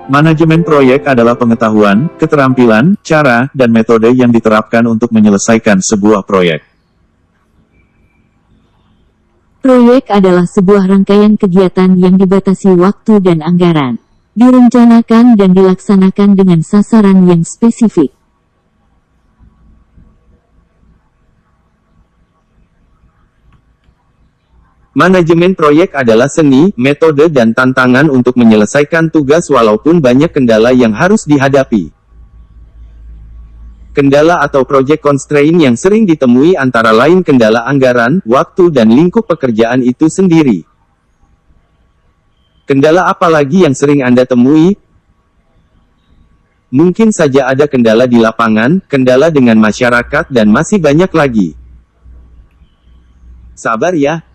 Manajemen proyek adalah pengetahuan, keterampilan, cara, dan metode yang diterapkan untuk menyelesaikan sebuah proyek. Proyek adalah sebuah rangkaian kegiatan yang dibatasi waktu dan anggaran. Direncanakan dan dilaksanakan dengan sasaran yang spesifik. Manajemen proyek adalah seni, metode dan tantangan untuk menyelesaikan tugas walaupun banyak kendala yang harus dihadapi. Kendala atau project constraint yang sering ditemui antara lain kendala anggaran, waktu dan lingkup pekerjaan itu sendiri. Kendala apa lagi yang sering Anda temui? Mungkin saja ada kendala di lapangan, kendala dengan masyarakat dan masih banyak lagi. Sabar ya.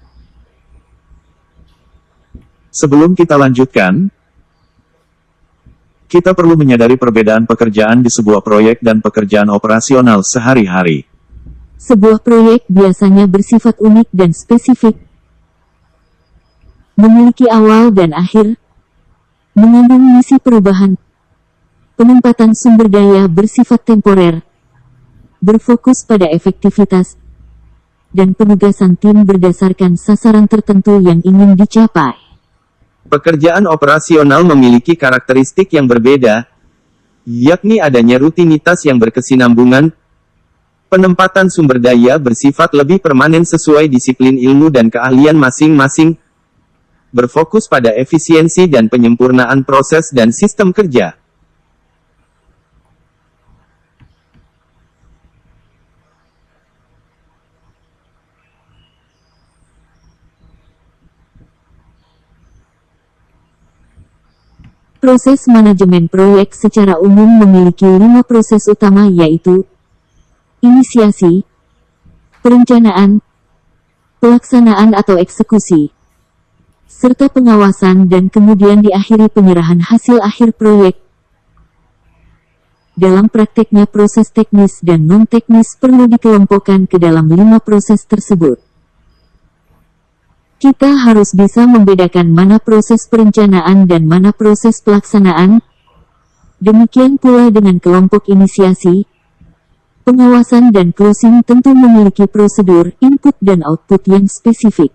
Sebelum kita lanjutkan, kita perlu menyadari perbedaan pekerjaan di sebuah proyek dan pekerjaan operasional sehari-hari. Sebuah proyek biasanya bersifat unik dan spesifik, memiliki awal dan akhir, mengandung misi perubahan, penempatan sumber daya bersifat temporer, berfokus pada efektivitas, dan penugasan tim berdasarkan sasaran tertentu yang ingin dicapai. Pekerjaan operasional memiliki karakteristik yang berbeda, yakni adanya rutinitas yang berkesinambungan, penempatan sumber daya bersifat lebih permanen sesuai disiplin ilmu dan keahlian masing-masing, berfokus pada efisiensi dan penyempurnaan proses dan sistem kerja. Proses manajemen proyek secara umum memiliki 5 proses utama yaitu inisiasi, perencanaan, pelaksanaan atau eksekusi, serta pengawasan dan kemudian diakhiri penyerahan hasil akhir proyek. Dalam prakteknya proses teknis dan non-teknis perlu dikelompokkan ke dalam 5 proses tersebut. Kita harus bisa membedakan mana proses perencanaan dan mana proses pelaksanaan. Demikian pula dengan kelompok inisiasi, pengawasan dan closing tentu memiliki prosedur, input dan output yang spesifik.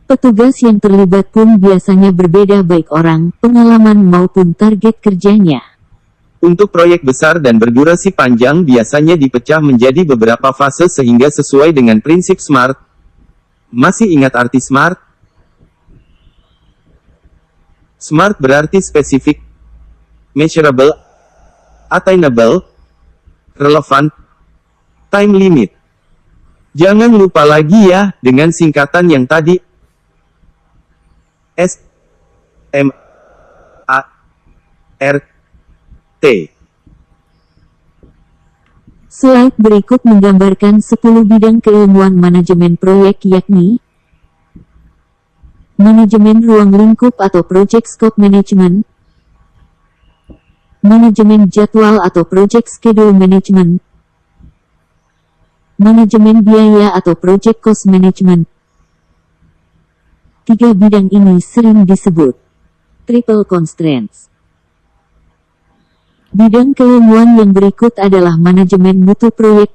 Petugas yang terlibat pun biasanya berbeda baik orang, pengalaman maupun target kerjanya. Untuk proyek besar dan berdurasi panjang biasanya dipecah menjadi beberapa fase sehingga sesuai dengan prinsip SMART. Masih ingat arti SMART? SMART berarti spesifik, measurable, attainable, relevant, time limit. Jangan lupa lagi ya, dengan singkatan yang tadi. S, M, A, R, T. Slide berikut menggambarkan 10 bidang keilmuan manajemen proyek yakni manajemen ruang lingkup atau project scope management, manajemen jadwal atau project schedule management, manajemen biaya atau project cost management. 3 bidang ini sering disebut triple constraints. Bidang keilmuan yang berikut adalah manajemen mutu proyek,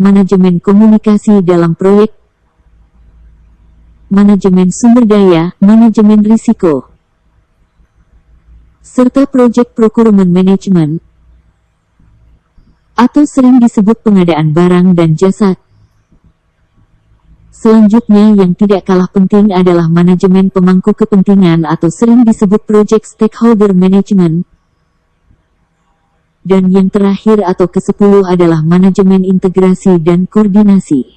manajemen komunikasi dalam proyek, manajemen sumber daya, manajemen risiko, serta project procurement management, atau sering disebut pengadaan barang dan jasa. Selanjutnya yang tidak kalah penting adalah manajemen pemangku kepentingan atau sering disebut project stakeholder management. Dan yang terakhir atau ke-10 adalah manajemen integrasi dan koordinasi.